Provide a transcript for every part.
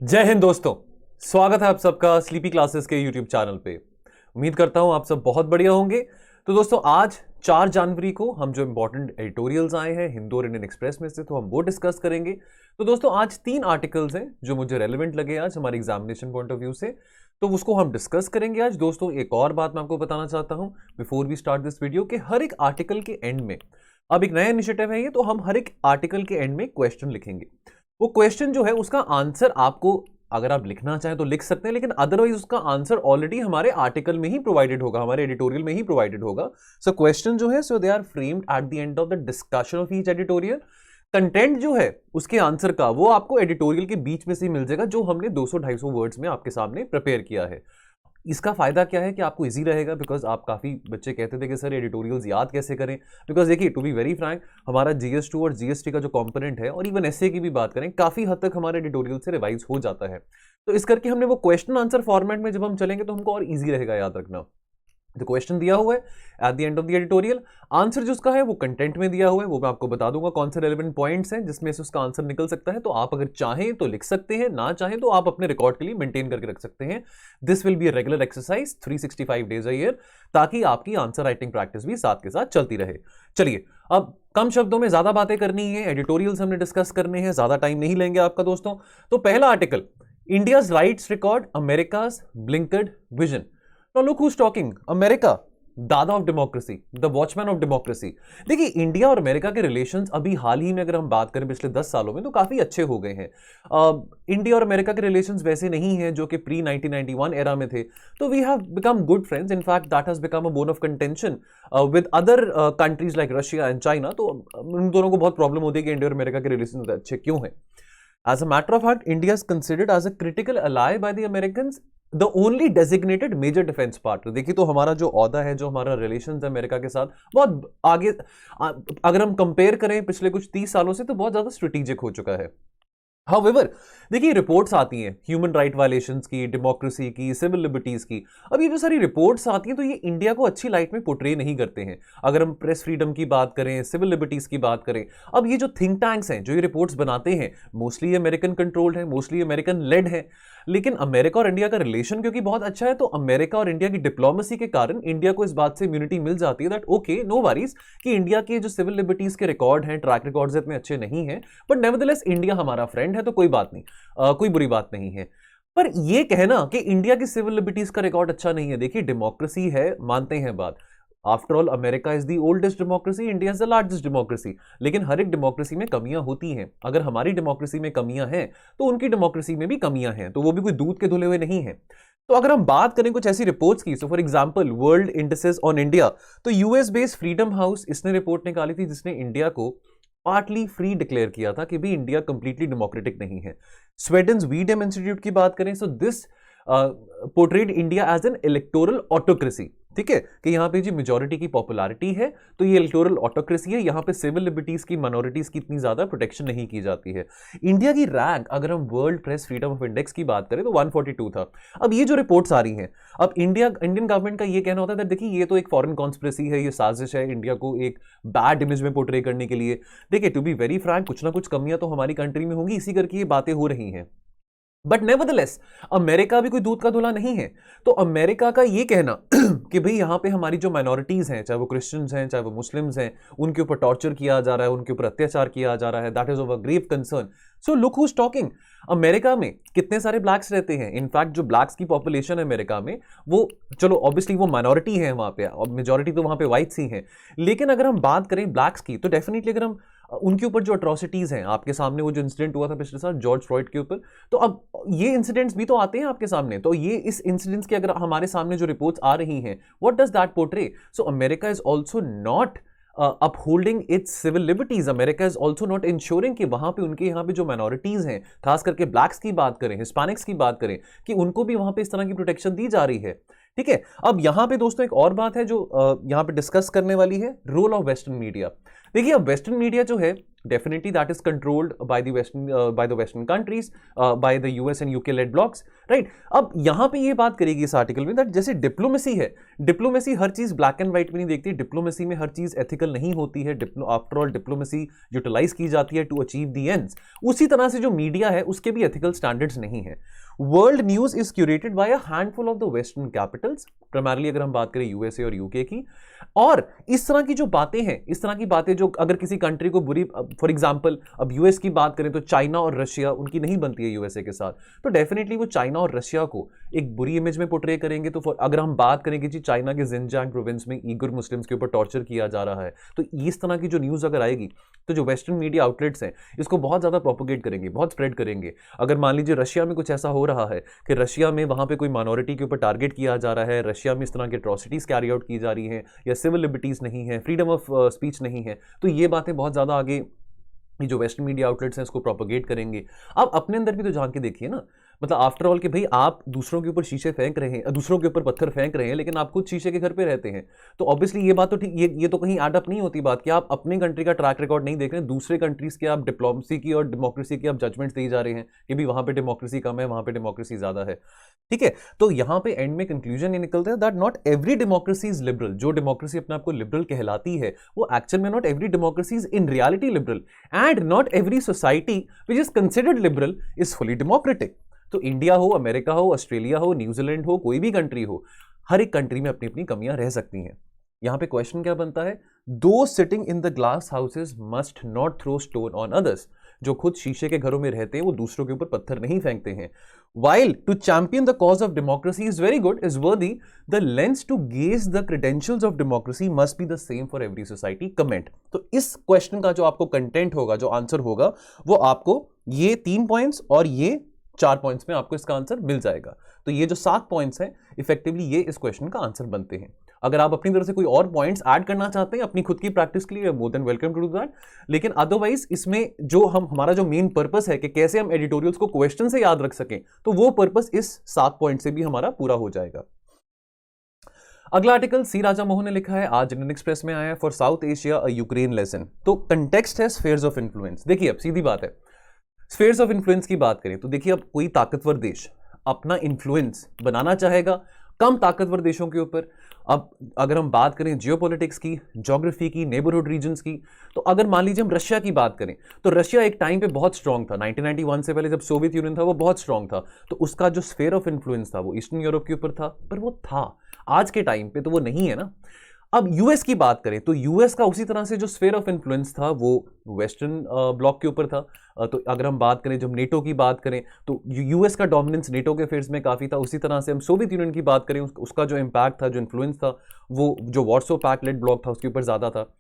जय हिंद दोस्तों। स्वागत है आप सबका स्लीपी क्लासेस के यूट्यूब चैनल पे। उम्मीद करता हूं आप सब बहुत बढ़िया होंगे। तो दोस्तों आज 4 जनवरी को हम जो इंपॉर्टेंट एडिटोरियल्स आए हैं हिंदू और इंडियन एक्सप्रेस में से, तो हम वो डिस्कस करेंगे। तो दोस्तों आज 3 आर्टिकल्स हैं जो मुझे रेलेवेंट लगे आज हमारे एग्जामिनेशन पॉइंट ऑफ व्यू से, तो उसको हम डिस्कस करेंगे आज। दोस्तों एक और बात मैं आपको बताना चाहता हूं before we start this video कि हर एक आर्टिकल के एंड में, अब एक नया इनिशिएटिव है ये, तो हम हर एक आर्टिकल के एंड में क्वेश्चन लिखेंगे। वो क्वेश्चन जो है उसका आंसर आपको अगर आप लिखना चाहें तो लिख सकते हैं, लेकिन अदरवाइज उसका आंसर ऑलरेडी हमारे आर्टिकल में ही प्रोवाइडेड होगा, हमारे एडिटोरियल में ही प्रोवाइडेड होगा। सो क्वेश्चन जो है so they are framed at the end of the discussion of each editorial. Content जो है उसके आंसर का वो आपको एडिटोरियल के बीच में से मिल जाएगा, जो हमने 200-250 वर्ड्स में आपके सामने प्रिपेयर किया है। इसका फायदा क्या है कि आपको इजी रहेगा, बिकॉज आप काफ़ी बच्चे कहते थे कि सर एडिटोरियल्स याद कैसे करें। बिकॉज देखिए टू बी वेरी फ्रैंक, हमारा GS2 और GST का जो कंपोनेंट है और इवन एसए की भी बात करें, काफ़ी हद तक हमारे एडिटोरियल से रिवाइज हो जाता है। तो इस करके हमने वो क्वेश्चन आंसर फॉर्मेट में जब हम चलेंगे तो हमको और ईजी रहेगा याद रखना। तो क्वेश्चन दिया हुआ है eight the end of the editorial, answer जो उसका है वो कंटेंट में दिया हुआ है, वो मैं आपको बता दूंगा कौन से रेलेवेंट पॉइंट्स हैं जिसमें से उसका आंसर निकल सकता है। तो आप अगर चाहें तो लिख सकते हैं, ना चाहें तो आप अपने रिकॉर्ड के लिए मेंटेन करके रख सकते हैं। This will be a regular exercise 365 days a year, ताकि आपकी आंसर राइटिंग प्रैक्टिस भी साथ के साथ चलती रहे। चलिए अब कम शब्दों में ज्यादा बातें करनी है, एडिटोरियल्स हमने डिस्कस करने हैं, ज्यादा टाइम नहीं लेंगे आपका दोस्तों। तो पहला article, India's rights record America's blinkered vision. Now look who's talking. America, दादा of democracy, the watchman of democracy. देखिए इंडिया और अमेरिका के रिलेशंस अभी हाल ही में अगर हम बात करें पिछले 10 सालों में तो काफी अच्छे हो गए हैं। इंडिया और अमेरिका के रिलेशंस वैसे नहीं हैं जो कि प्री 1991 एरा में थे। तो we have become good friends, in fact that has become a bone of contention with other countries like Russia and China. तो उन दोनों को बहुत प्रॉब्लम होती है कि इंडिया और अमेरिका के रिलेशन अच्छे क्यों हैं। As a matter of fact, India is considered as a critical ally by the Americans, the only designated major defense partner। देखिए तो हमारा जो औहदा है, जो हमारा रिलेशन है अमेरिका के साथ, बहुत आगे अगर हम कंपेयर करें पिछले कुछ 30 सालों से, तो बहुत ज्यादा स्ट्रेटेजिक हो चुका है। However, देखिए रिपोर्ट्स आती हैं ह्यूमन राइट वायलेशंस की, डेमोक्रेसी की, सिविल लिबर्टीज की। अब ये जो सारी रिपोर्ट्स आती हैं तो ये इंडिया को अच्छी लाइट में पोर्ट्रे नहीं करते हैं। अगर हम प्रेस फ्रीडम की बात करें, सिविल लिबर्टीज की बात करें, अब ये जो थिंक टैंक्स हैं जो ये रिपोर्ट्स बनाते हैं, मोस्टली अमेरिकन कंट्रोल्ड है, मोस्टली अमेरिकन लेड है। लेकिन अमेरिका और इंडिया का रिलेशन क्योंकि बहुत अच्छा है, तो अमेरिका और इंडिया की डिप्लोमेसी के कारण इंडिया को इस बात से इम्यूनिटी मिल जाती है दैट ओके नो वरीज कि इंडिया के जो सिविल लिबर्टीज के रिकॉर्ड हैं, ट्रैक रिकॉर्ड्स इतने अच्छे नहीं हैं, बट नेवरदलेस इंडिया हमारा फ्रेंड है, तो कोई बात नहीं, कोई बुरी बात नहीं है। पर यह कहना कि इंडिया की सिविल लिबर्टीज का रिकॉर्ड अच्छा नहीं है, देखिए डेमोक्रेसी है, मानते हैं बात। After all America is the oldest democracy, India is the largest democracy. लेकिन हर एक डेमोक्रेसी में कमियां होती हैं। अगर हमारी डेमोक्रेसी में कमियां हैं तो उनकी डेमोक्रेसी में भी कमियां हैं, तो वो भी कोई दूध के धुले हुए नहीं है। तो अगर हम बात करें कुछ ऐसी रिपोर्ट्स की, so for example world indices on India, तो यूएस बेस्ड फ्रीडम हाउस इसने रिपोर्ट निकाली थी जिसने इंडिया को पार्टली फ्री डिक्लेयर किया था कि भी इंडिया कंप्लीटली डेमोक्रेटिक नहीं है। स्वीडन वीडेम इंस्टीट्यूट की बात करें, so this portrayed India as an electoral autocracy. ठीक है कि यहां पे जी मेजॉरिटी की पॉपुलैरिटी है, तो ये इलेक्टोरल ऑटोक्रेसी है, यहां पे सिविल लिबर्टीज की, माइनॉरिटीज की इतनी ज्यादा प्रोटेक्शन नहीं की जाती है। इंडिया की रैंक अगर हम world press freedom of index की बात करें तो 142 था। अब ये जो रिपोर्ट्स आ रही हैं, अब इंडियन गवर्नमेंट का ये कहना होता है देखिए ये तो एक फॉरेन कॉन्स्पिरेसी है, ये साजिश है इंडिया को एक बैड इमेज में पोर्ट्रे करने के लिए। देखिए टू बी वेरी फ्रैंक, कुछ ना कुछ कमियां तो हमारी कंट्री में होंगी, इसी करके ये बातें हो रही हैं। बट नेवरदलेस अमेरिका भी कोई दूध का धुला नहीं है। तो अमेरिका का ये कहना कि भाई यहाँ पे हमारी जो माइनॉरिटीज हैं, चाहे वो क्रिश्चियंस हैं, चाहे वो मुस्लिम्स हैं, उनके ऊपर टॉर्चर किया जा रहा है, उनके ऊपर अत्याचार किया जा रहा है, that is of a grave concern. So look who is talking. America में कितने सारे ब्लैक्स रहते हैं, इनफैक्ट जो ब्लैक्स की पॉपुलेशन है अमेरिका में, वो चलो ऑब्वियसली वो माइनॉरिटी है वहां पे, और मेजॉरिटी तो वहां पे व्हाइट्स ही हैं। लेकिन अगर हम बात करें ब्लैक्स की, तो डेफिनेटली अगर हम उनके ऊपर जो अट्रॉसिटीज हैं, आपके सामने वो जो इंसिडेंट हुआ था पिछले साल जॉर्ज फ्लॉयड के ऊपर, तो अब ये इंसिडेंट्स भी तो आते हैं आपके सामने। तो ये इस इंसिडेंट्स के अगर हमारे सामने जो रिपोर्ट्स आ रही हैं, what does that portray? So America is also not upholding its civil liberties. America is also not ensuring कि वहां पे उनके यहाँ पे जो माइनॉरिटीज हैं, खास करके ब्लैक्स की बात करें, हिस्पैनिक्स की बात करें, कि उनको भी वहां पे इस तरह की प्रोटेक्शन दी जा रही है। ठीक है, अब यहां पे दोस्तों एक और बात है जो यहां पे डिस्कस करने वाली है, रोल ऑफ वेस्टर्न मीडिया। देखिए अब वेस्टर्न मीडिया जो है definitely that is controlled by the western countries, by the US and UK led blocs, right. अब यहां पे ये बात करेगी इस आर्टिकल में दैट जैसे डिप्लोमेसी है, डिप्लोमेसी हर चीज ब्लैक एंड व्हाइट में नहीं देखती, डिप्लोमेसी में हर चीज एथिकल नहीं होती है, आफ्टर ऑल डिप्लोमेसी यूटिलाइज की जाती है टू अचीव द एंड्स। उसी तरह से जो मीडिया है उसके भी एथिकल स्टैंडर्ड्स नहीं है। World news is curated bye a handful of the western Capitals, primarily अगर हम बात करें यूएसए और यूके की। और इस तरह की जो बातें हैं, इस तरह की बातें जो अगर किसी कंट्री को बुरी, फॉर एग्जांपल अब यूएस की बात करें तो चाइना और रशिया उनकी नहीं बनती है यूएसए के साथ, तो डेफिनेटली वो चाइना और रशिया को एक बुरी इमेज में पोर्ट्रे करेंगे। तो अगर हम बात करें कि जी चाइना के जिनजियांग प्रोविंस में ईगर मुस्लिम्स के ऊपर टॉर्चर किया जा रहा है, तो इस तरह की जो न्यूज़ अगर आएगी तो जो वेस्टर्न मीडिया आउटलेट्स हैं इसको बहुत ज़्यादा प्रोपोगेट करेंगे, बहुत स्प्रेड करेंगे। अगर मान लीजिए रशिया में कुछ ऐसा हो रहा है कि रशिया में वहाँ पे कोई माइनॉरिटी के ऊपर टारगेट किया जा रहा है, रशिया में इस तरह की एट्रॉसिटीज़ कैरी आउट की जा रही हैं, या सिविल लिबर्टीज़ नहीं है, फ्रीडम ऑफ स्पीच नहीं है, तो ये बातें बहुत ज़्यादा आगे जो वेस्टर्न मीडिया आउटलेट्स हैं इसको प्रोपोगेट करेंगे। अब अपने अंदर भी तो झांक के देखिए ना, मतलब आफ्टर ऑल कि भाई आप दूसरों के ऊपर शीशे फेंक रहे हैं, दूसरों के ऊपर पत्थर फेंक रहे हैं, लेकिन आप खुद शीशे के घर पे रहते हैं, तो ऑब्वियसली ये बात तो ठीक, ये तो कहीं एड अप नहीं होती बात कि आप अपने कंट्री का ट्रैक रिकॉर्ड नहीं देख रहे हैं, दूसरे कंट्रीज के आप डिप्लोमेसी की और डेमोक्रेसी की आप जजमेंट्स दी जा रहे हैं कि भी वहां पे डेमोक्रेसी कम है, वहां पे डेमोक्रेसी ज्यादा है, ठीक है। तो यहां पे एंड में कंक्लूजन ये निकलता है that not every democracy is liberal. जो डेमोक्रेसी अपने आप को लिबरल कहलाती है वो एक्चुअल में not every democracy is in reality liberal, and not every society which is considered liberal is fully democratic. तो इंडिया हो, अमेरिका हो, ऑस्ट्रेलिया हो, न्यूजीलैंड हो, कोई भी कंट्री हो, हर एक कंट्री में अपनी अपनी कमियां रह सकती हैं। यहां पे क्वेश्चन क्या बनता है, दो sitting in the glass houses must not throw stone on others. जो खुद शीशे के घरों में रहते हैं वो दूसरों के ऊपर पत्थर नहीं फेंकते हैं। While to champion the cause of democracy is very good, is worthy, the lens to gauge the credentials of democracy must be the same for every society. Comment. तो इस क्वेश्चन का जो आपको कंटेंट होगा, जो आंसर होगा, वो आपको ये 3 पॉइंट्स और ये 4 पॉइंट्स में आपको इसका आंसर मिल जाएगा। तो ये जो 7 पॉइंट्स हैं इफेक्टिवली ये इस क्वेश्चन का आंसर बनते हैं। अगर आप अपनी तरफ से कोई और पॉइंट्स ऐड करना चाहते हैं अपनी खुद की प्रैक्टिस के लिए, more than welcome to do that. लेकिन अदरवाइज इसमें जो हमारा जो मेन पर्पस है कि कैसे हम एडिटोरियल्स को क्वेश्चन से याद रख सकें, तो वो पर्पस इस 7 पॉइंट से भी हमारा पूरा हो जाएगा। अगला आर्टिकल सी राजा मोहन ने लिखा है, आज इंडियन एक्सप्रेस में आया है, for south Asia a Ukraine lesson. तो कंटेक्स्ट है स्फीयर्स ऑफ इन्फ्लुएंस। देखिए अब सीधी बात है, स्फीयर्स ऑफ इन्फ्लुएंस की बात करें तो देखिए अब कोई ताकतवर देश अपना इन्फ्लुएंस बनाना चाहेगा कम ताकतवर देशों के ऊपर। अब अगर हम बात करें जियोपॉलिटिक्स की, ज्योग्राफी की, नेबरहुड रीजन्स की, तो अगर मान लीजिए हम रशिया की बात करें तो रशिया एक टाइम पे बहुत स्ट्रांग था, 1991 से पहले जब सोवियत यूनियन था वो बहुत स्ट्रांग था, तो उसका जो स्फीयर ऑफ इन्फ्लुएंस था वो ईस्टर्न यूरोप के ऊपर था, पर वो था। आज के टाइम पे तो वो नहीं है ना। अब यूएस की बात करें तो यूएस का उसी तरह से जो स्फीयर ऑफ इन्फ्लुएंस था वो वेस्टर्न ब्लॉक के ऊपर था। तो अगर हम बात करें, जब नेटो की बात करें तो यूएस का डोमिनेंस नेटो के अफेयर्स में काफ़ी था। उसी तरह से हम सोवियत यूनियन की बात करें, उसका जो इम्पैक्ट था, जो इन्फ्लुएंस था, वो जो वार्सो पैक्ट लेड ब्लॉक था उसके ऊपर ज़्यादा था।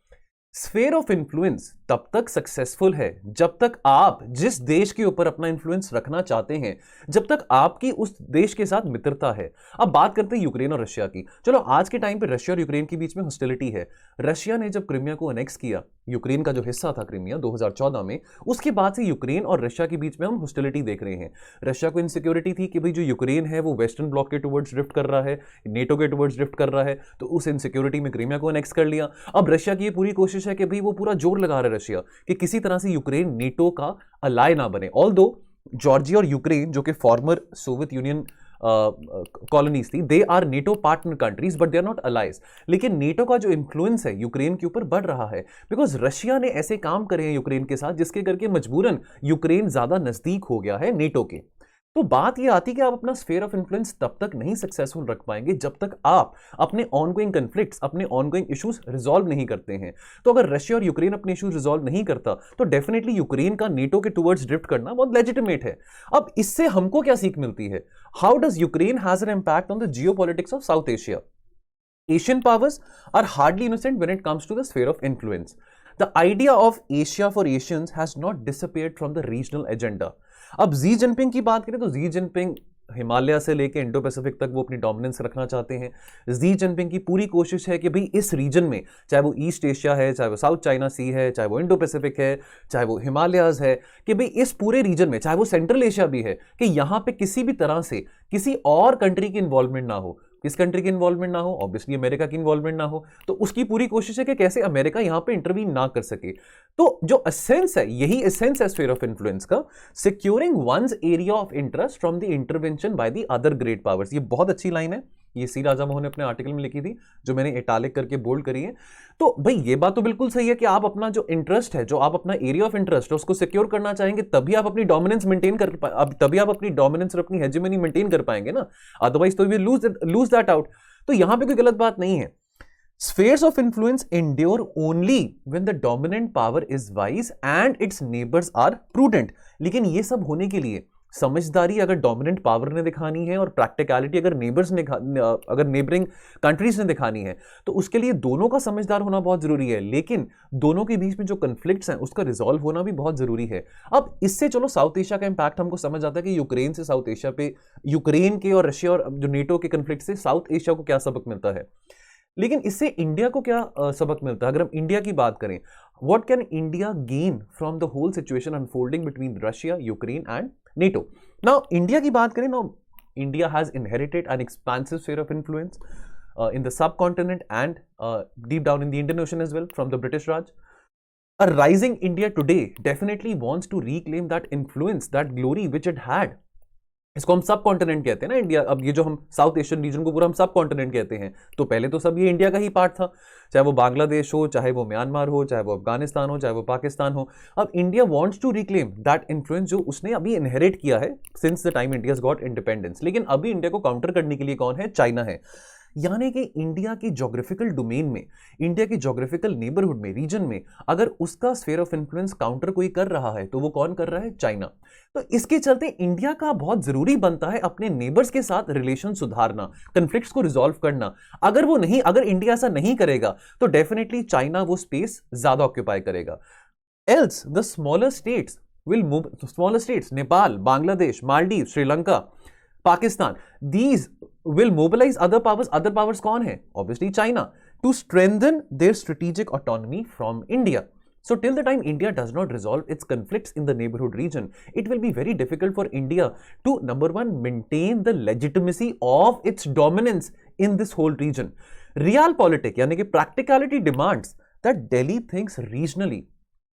स्फीयर ऑफ इन्फ्लुएंस तब तक सक्सेसफुल है जब तक आप जिस देश के ऊपर अपना इन्फ्लुएंस रखना चाहते हैं, जब तक आपकी उस देश के साथ मित्रता है। अब बात करते हैं यूक्रेन और रशिया की। चलो आज के टाइम पे रशिया और यूक्रेन के बीच में हॉस्टिलिटी है। रशिया ने जब क्रीमिया को अनेक्स किया, यूक्रेन का जो हिस्सा था क्रीमिया 2014 में, उसके बाद से यूक्रेन और रशिया के बीच में हम हॉस्टिलिटी देख रहे हैं। रशिया को इनसिक्योरिटी थी कि भाई जो यूक्रेन है वो वेस्टर्न ब्लॉक के टुवर्ड्स ड्रिफ्ट कर रहा है, नेटो के टुवर्ड्स ड्रिफ्ट कर रहा है, तो उस इनसिक्योरिटी में क्रीमिया को अनेक्स कर लिया। अब रशिया की ये पूरी कोशिश है कि भाई वो पूरा जोर लगा रहा है रशिया कि किसी तरह से यूक्रेन नेटो का अलाय ना बने। ऑल्दो जॉर्जिया और यूक्रेन जो कि फॉर्मर सोवियत यूनियन कॉलोनीज थी, they are NATO partner countries but they are not allies. लेकिन नेटो का जो इन्फ्लुएंस है यूक्रेन के ऊपर बढ़ रहा है बिकॉज रशिया ने ऐसे काम करे हैं यूक्रेन के साथ जिसके करके मजबूरन यूक्रेन ज्यादा नजदीक हो गया है नेटो के। तो बात यह आती कि आप अपना स्फीयर ऑफ इन्फ्लुएंस तब तक नहीं सक्सेसफुल रख पाएंगे जब तक आप अपने ऑनगोइंग कन्फ्लिक्ट्स, अपने ऑनगोइंग इश्यूज रिजॉल्व नहीं करते हैं। तो अगर रशिया और यूक्रेन अपने इश्यूज रिजॉल्व नहीं करता तो डेफिनेटली यूक्रेन का नेटो के टुवर्ड्स ड्रिफ्ट करना बहुत लेजिटिमेट है। अब इससे हमको क्या सीख मिलती है? How does Ukraine has an impact on the geopolitics of South Asia? Asian powers are hardly innocent when it comes to the sphere of influence. The idea of Asia for Asians has not disappeared from the regional agenda. अब Xi Jinping की बात करें तो Xi Jinping Himalaya से लेकर Indo Pacific तक वो अपनी डोमिनेंस रखना चाहते हैं। जी जिनपिंग की पूरी कोशिश है कि भाई इस रीजन में, चाहे वो ईस्ट एशिया है, चाहे वो साउथ चाइना सी है, चाहे वो इंडो पैसिफिक है, चाहे वो हिमालयाज है, कि भाई इस पूरे रीजन में, चाहे वो सेंट्रल एशिया भी है, कि यहाँ पे किसी भी तरह से किसी और कंट्री की इन्वॉल्वमेंट ना हो। किस कंट्री की इन्वॉल्वमेंट ना हो, ऑब्वियसली अमेरिका की इन्वॉल्वमेंट ना हो, तो उसकी पूरी कोशिश है कि कैसे अमेरिका यहां पे इंटरवीन ना कर सके। तो जो एसेंस है, यही एसेंस है स्फीयर ऑफ इन्फ्लुएंस का, securing one's area of interest from the intervention by the other great powers. ये बहुत अच्छी लाइन है, ये सी राजा मोहन ने अपने आर्टिकल में लिखी थी, जो मैंने इटालिक करके बोल्ड करी है। तो भाई ये बात तो बिल्कुल सही है कि आप अपना जो इंटरेस्ट है, जो आप अपना एरिया ऑफ इंटरेस्ट है उसको सिक्योर करना चाहेंगे, तभी आप अपनी डोमिनेंस मेंटेन कर तभी आप अपनी डोमिनेंस और अपनी हेजेमनी मेंटेन कर पाएंगे ना, अदरवाइज तो वी लूज दैट आउट। तो यहां पे कोई गलत बात नहीं है। Spheres of influence endure only when the dominant power is wise and its neighbors are prudent। लेकिन ये सब होने के लिए समझदारी अगर डोमिनेंट पावर ने दिखानी है और प्रैक्टिकलिटी अगर अगर नेबरिंग कंट्रीज ने दिखानी है, तो उसके लिए दोनों का समझदार होना बहुत जरूरी है। लेकिन दोनों के बीच में जो कन्फ्लिक्ट्स हैं उसका रिजॉल्व होना भी बहुत जरूरी है। अब इससे चलो साउथ एशिया का इंपैक्ट हमको समझ आता है कि यूक्रेन से साउथ एशिया पे, यूक्रेन के और रशिया और जो नेटो के कन्फ्लिक्ट से साउथ एशिया को क्या सबक मिलता है। लेकिन इससे इंडिया को क्या सबक मिलता है? अगर हम इंडिया की बात करें, what can India gain from the whole situation unfolding between Russia, Ukraine and NATO? Now India की बात करें, now India has inherited an expensive sphere of influence in the subcontinent and deep down in the Indian Ocean as well from the British Raj. A rising India today definitely wants to reclaim that influence, that glory which it had. इसको हम सब continent कहते हैं ना India. अब ये जो हम साउथ एशियन रीजन को पूरा हम सब कॉन्टिनेंट कहते हैं, तो पहले तो सब ये इंडिया का ही पार्ट था, चाहे वो बांग्लादेश हो, चाहे वो म्यांमार हो, चाहे वो अफगानिस्तान हो, चाहे वो पाकिस्तान हो। अब India wants to reclaim that influence जो उसने अभी इनहेरिट किया है since the time India got independence. लेकिन अभी इंडिया को काउंटर करने के लिए कौन है? चाइना है। यानी कि इंडिया की ज्योग्राफिकल डोमेन में, इंडिया की ज्योग्राफिकल नेबरहुड में, रीजन में, अगर उसका स्फीयर ऑफ इन्फ्लुएंस काउंटर कोई कर रहा है, तो वो कौन कर रहा है? चाइना। तो इसके चलते इंडिया का बहुत जरूरी बनता है अपने नेबर्स के साथ रिलेशन सुधारना, कन्फ्लिक्ट्स को रिजॉल्व करना। अगर इंडिया ऐसा नहीं करेगा तो डेफिनेटली चाइना वो स्पेस ज्यादा ऑक्यूपाई करेगा। Else the smaller states will move, smaller states Nepal, Bangladesh, Maldives, Sri Lanka, Pakistan, these will mobilize other powers. Other powers कौन है? Obviously China, to strengthen their strategic autonomy from India. So till the time India does not resolve its conflicts in the neighborhood region, it will be very difficult for India to, number one, maintain the legitimacy of its dominance in this whole region. Realpolitik यानी कि practicality demands that Delhi thinks regionally,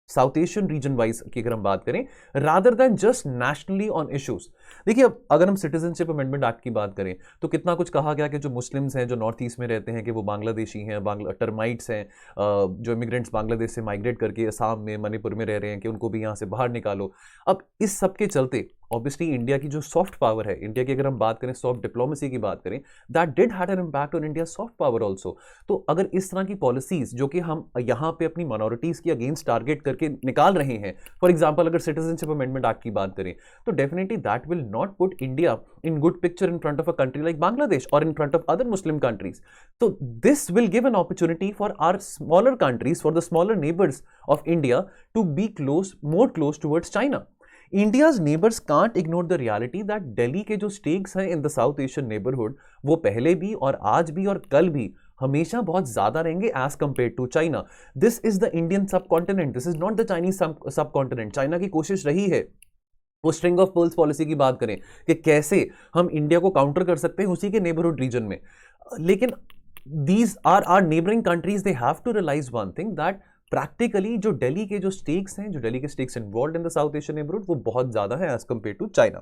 south Asian region wise की अगर हम बात करें, rather than just nationally on issues. देखिए, अब अगर हम सिटीजनशिप अमेंडमेंट एक्ट की बात करें तो कितना कुछ कहा गया कि जो मुस्लिम्स हैं, जो नॉर्थ ईस्ट में रहते हैं, कि वो बांग्लादेशी हैं, टर्माइट्स हैं, जो इमिग्रेंट्स बांग्लादेश से माइग्रेट करके असम में, मणिपुर में रह रहे हैं, कि उनको भी यहाँ से बाहर निकालो। अब इस सब के चलते ऑब्वियसली इंडिया की जो सॉफ्ट पावर है, इंडिया की अगर हम बात करें, सॉफ्ट डिप्लोमेसी की बात करें, that did had an impact on India soft power also. तो अगर इस तरह की पॉलिसीज जो कि हम यहाँ पे अपनी माइनॉरिटीज की अगेंस्ट टारगेट करके निकाल रहे हैं, फॉर एग्जाम्पल अगर सिटीजनशिप अमेंडमेंट एक्ट की बात करें, तो definitely that will not put India in good picture in front of a country like Bangladesh और in front of other Muslim countries. तो this will give an opportunity for our smaller countries, for the smaller neighbours of India to be more close towards China. India's neighbors can't ignore the reality that Delhi के जो stakes हैं in the South Asian neighborhood, वो पहले भी और आज भी और कल भी हमेशा बहुत ज्यादा रहेंगे as compared to China. This is the Indian subcontinent. This is not the Chinese subcontinent. China की कोशिश रही है, वो स्ट्रिंग ऑफ पर्ल्स पॉलिसी की बात करें कि कैसे हम इंडिया को काउंटर कर सकते हैं उसी के नेबरहुड रीजन में। लेकिन these are our neighboring countries. They have to realize one thing, that practically जो दिल्ली के जो स्टेक्स हैं, जो दिल्ली के stakes involve in the South Asian neighbourhood, वो बहुत ज्यादा है as compared to China.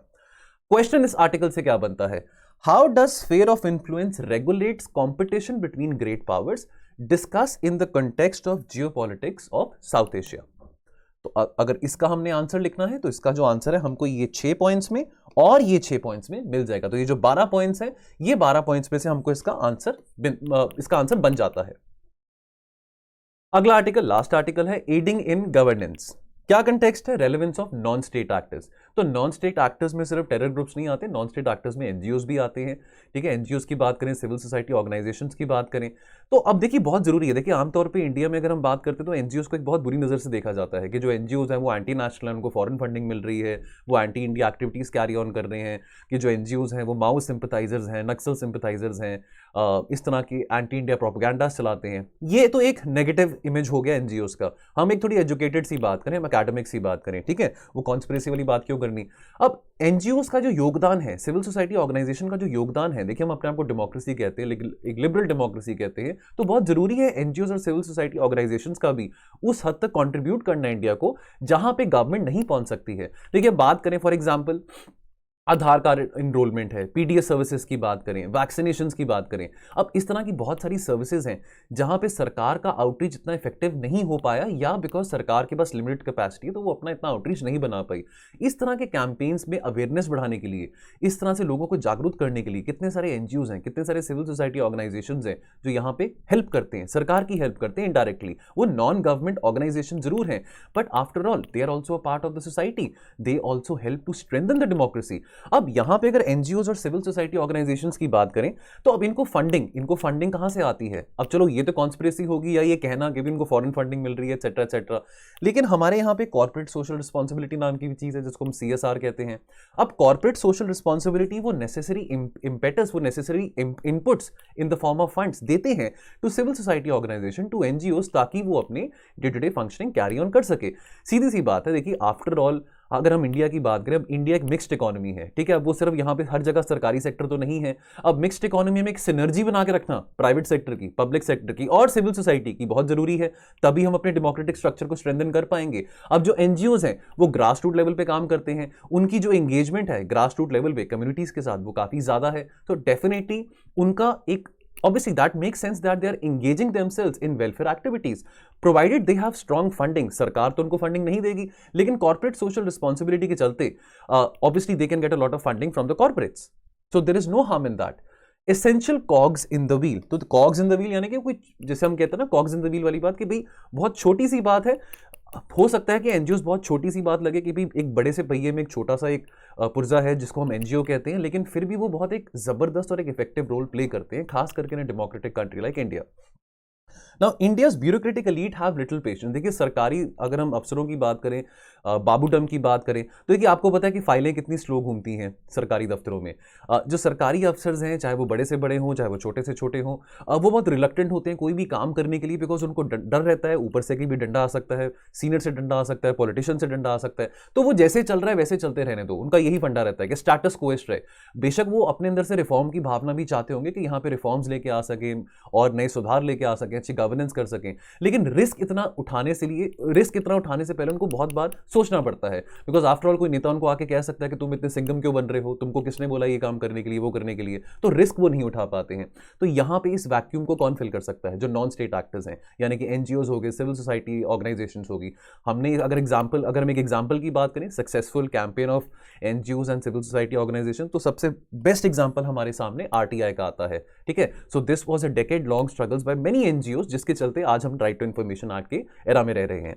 Question इस आर्टिकल से क्या बनता है? How does sphere of influence regulates competition between great powers, discuss in the context of geopolitics of South Asia. तो अगर इसका हमने आंसर लिखना है, तो इसका जो आंसर है हमको ये 6 पॉइंट्स में और ये 6 पॉइंट्स में मिल जाएगा। तो ये जो 12 पॉइंट्स हैं, ये 12 पॉइंट्स में से हमको इसका आंसर बन जाता है। अगला आर्टिकल, लास्ट आर्टिकल है एडिंग इन गवर्नेंस। क्या कंटेक्स्ट है? Relevance of non state actors. तो नॉन स्टेट एक्टर्स में सिर्फ टेरर ग्रुप्स नहीं आते, नॉन स्टेट एक्टर्स में एनजीओस भी आते हैं। ठीक है, एनजीओस की बात करें, सिविल सोसाइटी ऑर्गेनाइजेशंस की बात करें, तो अब देखिए बहुत जरूरी है। देखिए आमतौर पे इंडिया में अगर हम बात करते हैं तो एनजीओस को एक बहुत बुरी नजर से देखा जाता है कि जो एनजीओस हैं वो एंटी नेशनल हैं, उनको फॉरेन फंडिंग मिल रही है, वो anti India activities carry on कर रहे हैं, कि जो एनजीओस हैं वो माओ सिंपथाइजर्स हैं, नक्सल सिंपथाइजर्स हैं, इस तरह की एंटी इंडिया प्रोपेगेंडा चलाते हैं। ये तो एक नेगेटिव इमेज हो गया एनजीओस का। हम एक थोड़ी एजुकेटेड सी बात करें, हम एकेडमिक सी बात करें, ठीक है, वो कॉन्स्पिरेसी वाली बात क्यों करनी। अब एनजीओज का जो योगदान है, सिविल सोसाइटी ऑर्गेनाइजेशन का जो योगदान है, देखिए हम अपने आप को डेमोक्रेसी कहते हैं, लेकिन एक लिबरल डेमोक्रेसी कहते हैं, तो बहुत जरूरी है एनजीओज और सिविल सोसाइटी ऑर्गेनाइजेशंस का भी उस हद तक कंट्रीब्यूट करना इंडिया को जहां पे गवर्नमेंट नहीं पहुंच सकती है। देखिए बात करें for example Aadhaar card enrolment है, पीडीएस सर्विसेज की बात करें, वैक्सीनेशंस की बात करें, अब इस तरह की बहुत सारी सर्विसेज हैं जहां पे सरकार का आउटरीच इतना इफेक्टिव नहीं हो पाया, या बिकॉज सरकार के पास लिमिटेड कैपेसिटी है तो वो अपना इतना आउटरीच नहीं बना पाई। इस तरह के कैंपेन्स में अवेयरनेस बढ़ाने के लिए, इस तरह से लोगों को जागरूक करने के लिए कितने सारे एनजीओज हैं, कितने सारे सिविल सोसाइटी ऑर्गेनाइजेशन हैं जो यहाँ पे हेल्प करते हैं, सरकार की हेल्प करते हैं इनडायरेक्टली। वो नॉन गवर्नमेंट ऑर्गेनाइजेशन जरूर हैं, but after all they are also a part of the society, they also help to strengthen the democracy. अब यहां पे अगर एनजीओज और सिविल सोसाइटी ऑर्गेनाइजेशंस की बात करें तो अब इनको फंडिंग कहां से आती है? अब चलो ये तो कॉन्स्पिरेसी होगी या ये कहना कि इनको फॉरेन फंडिंग मिल रही है एटसेट्रा एटसेट्रा, लेकिन हमारे यहां पे कॉर्पोरेट सोशल रिस्पांसिबिलिटी नाम की भी चीज है जिसको हम सीएसआर कहते हैं। अब कॉर्पोरेट सोशल रिस्पांसिबिलिटी वो नेसेसरी इम्पेटस, वो necessary inputs in the form of funds देते हैं to civil society organisation, to NGOs, ताकि वो अपने day to day functioning carry on कर सके। सीधी सी बात है, देखिए आफ्टर ऑल अगर हम इंडिया की बात करें, अब इंडिया एक मिक्स्ड इकोनॉमी है, ठीक है, अब वो सिर्फ यहाँ पे हर जगह सरकारी सेक्टर तो नहीं है। अब मिक्स्ड इकोनॉमी में एक सिनर्जी बना के रखना प्राइवेट सेक्टर की, पब्लिक सेक्टर की और सिविल सोसाइटी की बहुत जरूरी है, तभी हम अपने डेमोक्रेटिक स्ट्रक्चर को स्ट्रेंथन कर पाएंगे। अब जो एनजीओज हैं वो ग्रास रूट लेवल पे काम करते हैं, उनकी जो एंगेजमेंट है ग्रास रूट लेवल पे कम्युनिटीज के साथ वो काफी ज्यादा है, तो डेफिनेटली उनका एक obviously that makes sense that they are engaging themselves in welfare activities provided they have strong funding। सरकार तो उनको फंडिंग नहीं देगी, लेकिन कॉर्पोरेट सोशल रिस्पांसिबिलिटी के चलते obviously they can get a lot of funding from the corporates, so there is no harm in that। Essential COGS in the wheel, तो COGS in the wheel यानी कि कोई, जैसे हम कहते हैं ना कॉग्स इन द व्हील वाली बात, कि भाई बहुत छोटी सी बात है, हो सकता है कि एनजीओ बहुत छोटी सी बात लगे कि भाई एक बड़े से पहिए में एक छोटा सा एक पुर्जा है जिसको हम एनजीओ कहते हैं, लेकिन फिर भी वो बहुत एक जबरदस्त और एक इफेक्टिव रोल प्ले करते हैं, खास करके in democratic country like India. Now India's bureaucratic elite have little patience. देखिए सरकारी, अगर हम अफसरों की बात करें, बाबूडम की बात करें, तो देखिए आपको पता है कि फाइलें कितनी स्लो घूमती हैं सरकारी दफ्तरों में। जो सरकारी अफसर्स हैं, चाहे वो बड़े से बड़े हों चाहे वो छोटे से छोटे हों, वो बहुत रिलक्टेंट होते हैं कोई भी काम करने के लिए, बिकॉज उनको डर रहता है ऊपर से कि भी डंडा आ सकता है, सीनियर से डंडा आ सकता है, पॉलिटिशियन से डंडा आ सकता है, तो वो जैसे चल रहा है वैसे चलते रहने दो, उनका यही फंडा रहता है कि स्टेटस क्वो रहे। बेशक वो अपने अंदर से रिफॉर्म की भावना भी चाहते होंगे कि यहाँ पे रिफॉर्म्स लेके आ सकें और नए सुधार लेके आ सकें, अच्छी गवर्नेंस कर सकें, लेकिन रिस्क इतना उठाने से पहले उनको बहुत बार सोचना पड़ता है, बिकॉज आफ्टर ऑल कोई नेता उनको आके कह सकता है कि तुम इतने सिंघम क्यों बन रहे हो, तुमको किसने बोला ये काम करने के लिए, वो करने के लिए, तो रिस्क वो नहीं उठा पाते हैं। तो यहां पे इस वैक्यूम को कौन फिल कर सकता है? जो नॉन स्टेट एक्टर्स हैं, यानी कि एनजीओज हो गए, सिविल सोसाइटी ऑर्गेनाइजेशंस होगी। हमने अगर हम एक एग्जांपल की बात करें, successful campaign of NGOs and civil society organisation, तो सबसे बेस्ट एग्जांपल हमारे सामने आरटीआई का आता है, ठीक है। So this was a decade long struggles by many NGOs, जिसके चलते आज हम राइट टू इंफॉर्मेशन एक्ट के एरा में रह रहे हैं।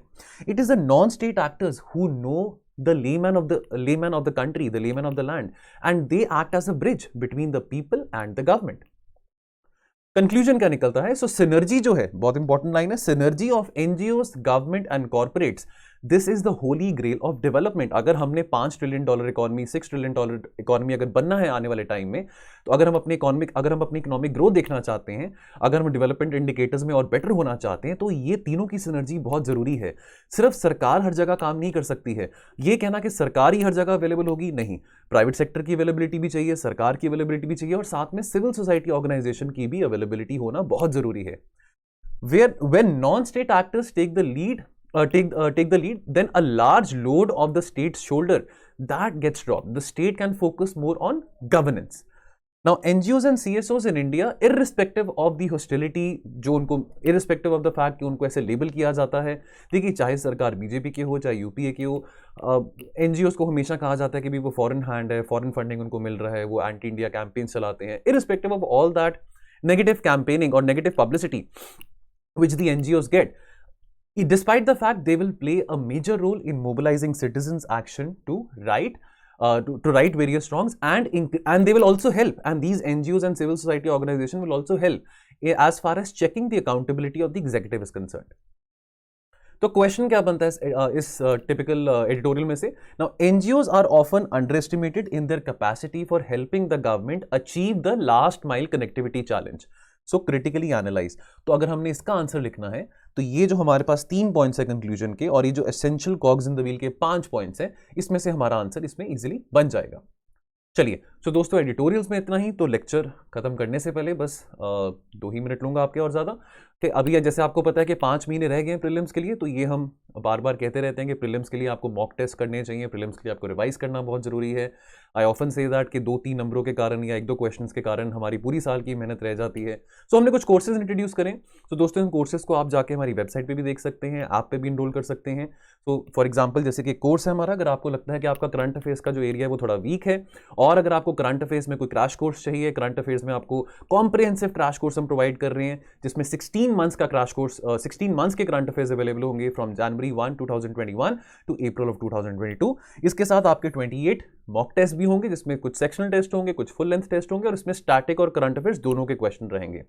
It is the non state actors who know the layman of the country, the layman of the land, and they act as a bridge between the people and the government। Conclusion क्या निकलता है? So synergy जो है, बहुत important line है, synergy of NGOs, government and corporates, this is the holy grail of development. अगर हमने $5 trillion economy, $6 trillion economy अगर बनना है आने वाले टाइम में, तो अगर हम अपनी इकोनॉमिक ग्रोथ देखना चाहते हैं, अगर हम डेवलपमेंट इंडिकेटर्स में और बेटर होना चाहते हैं, तो ये तीनों की सिनर्जी बहुत जरूरी है। सिर्फ सरकार हर जगह काम नहीं कर सकती है। ये कहना कि सरकार ही हर जगह अवेलेबल होगी, नहीं, प्राइवेट सेक्टर की अवेलेबिलिटी भी चाहिए, सरकार की अवेलेबिलिटी भी चाहिए, और साथ में सिविल सोसाइटी ऑर्गेनाइजेशन की भी अवेलेबिलिटी होना बहुत जरूरी है। When non-state actors take the lead, then a large load of the state's shoulder that gets dropped. The state can focus more on governance. Now NGOs and CSOs in India, irrespective of the hostility, जो उनको irrespective of the fact कि उनको ऐसे label किया जाता है, देखिए चाहे सरकार बीजेपी की हो चाहे यूपीए की हो, NGOs को हमेशा कहा जाता है कि भी वो फॉरेन हैंड है, फॉरेन फंडिंग उनको मिल रहा है, वो एंटी इंडिया कैंपेन चलाते हैं। irrespective of all that negative campaigning or negative publicity which the NGOs get, despite the fact they will play a major role in mobilizing citizens' action to right various wrongs, and they will also help, and these NGOs and civil society organizations will also help as far as checking the accountability of the executive is concerned. तो question क्या बनता है इस typical editorial में से? Now NGOs are often underestimated in their capacity for helping the government achieve the last mile connectivity challenge. So critically analyse. तो अगर हमने इसका आंसर लिखना है तो ये जो हमारे पास 3 पॉइंट्स है कंक्लूजन के और ये जो essential COGS in the wheel के 5 पॉइंट्स हैं, इसमें से हमारा आंसर इसमें इजीली बन जाएगा। चलिए, सो दोस्तों एडिटोरियल्स में इतना ही। तो लेक्चर खत्म करने से पहले बस 2 ही मिनट लूंगा आपके और ज़्यादा कि अभी जैसे आपको पता है कि 5 महीने रह गए हैं प्रीलिम्स के लिए, तो ये हम बार बार कहते रहते हैं कि प्रीलिम्स के लिए आपको मॉक टेस्ट करने चाहिए, प्रीलिम्स के लिए आपको रिवाइज करना बहुत ज़रूरी है। आई ऑफन से दैट कि 2-3 नंबरों के कारण या 1-2 क्वेश्चंस के कारण हमारी पूरी साल की मेहनत रह जाती है। सो हमने कुछ कोर्सेज इंट्रोड्यूस करें। तो दोस्तों इन कोर्सेज को आप जाके हमारी वेबसाइट पे भी देख सकते हैं, ऐप पे भी इनरोल कर सकते हैं। तो फॉर एग्जांपल जैसे कि कोर्स है हमारा, अगर आपको लगता है कि आपका करंट अफेयर्स का जो एरिया है वो थोड़ा वीक है और अगर आपको करंट अफेयर्स में कोई क्रैश कोर्स चाहिए, करंट अफेयर्स में आपको कॉम्प्रिहेंसिव क्रैश कोर्स हम प्रोवाइड कर रहे हैं जिसमें 16 मंथ्स का क्रैश कोर्स, 16 मंथ्स के करंट अफेयर्स अवेलेबल होंगे from January 1, 2021 to April of 2022। इसके साथ आपके 28 मॉक टेस्ट भी होंगे जिसमें कुछ सेक्शनल टेस्ट होंगे, कुछ फुल लेंथ टेस्ट होंगे और इसमें स्टैटिक और करंट अफेयर्स दोनों के क्वेश्चन रहेंगे।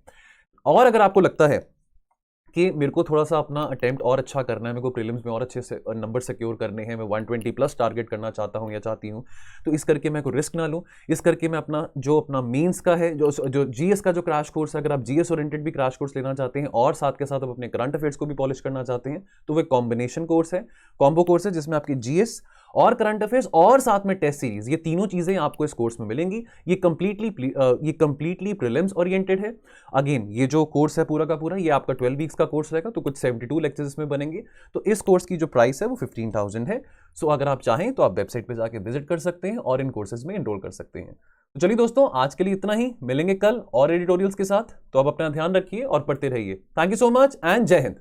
और अगर आपको लगता है कि मेरे को थोड़ा सा अपना अटेम्प्ट और अच्छा करना है, मेरे को प्रीलिम्स में और अच्छे से नंबर सिक्योर करने हैं, मैं 120 प्लस टारगेट करना चाहता हूं या चाहती हूं, तो इस करके मैं कोई रिस्क ना लूं, इस करके मैं अपना मेंस का है जो जीएस का जो क्रैश कोर्स है, अगर आप जीएस ओरिएंटेड भी क्रैश कोर्स लेना चाहते हैं और साथ के साथ आप अपने करंट अफेयर्स को भी पॉलिश करना चाहते हैं, तो वो कॉम्बिनेशन कोर्स है, कॉम्बो कोर्स है जिसमें आपकी जीएस और करंट अफेयर्स और साथ में टेस्ट सीरीज, ये तीनों चीजें आपको इस कोर्स में मिलेंगी। ये कंप्लीटली प्रीलिम्स ओरिएंटेड है। अगेन ये जो कोर्स है पूरा का पूरा ये आपका 12 वीक्स का कोर्स रहेगा, तो कुछ 72 लेक्चर्स इसमें बनेंगे। तो इस कोर्स की जो प्राइस है वो 15,000 है। सो अगर आप चाहें तो आप वेबसाइट पे जाके विजिट कर सकते हैं और इन कोर्सेज में एनरोल कर सकते हैं। तो चलिए दोस्तों, आज के लिए इतना ही, मिलेंगे कल और एडिटोरियल्स के साथ। तो आप अपना ध्यान रखिए और पढ़ते रहिए। Thank you so much and जय हिंद।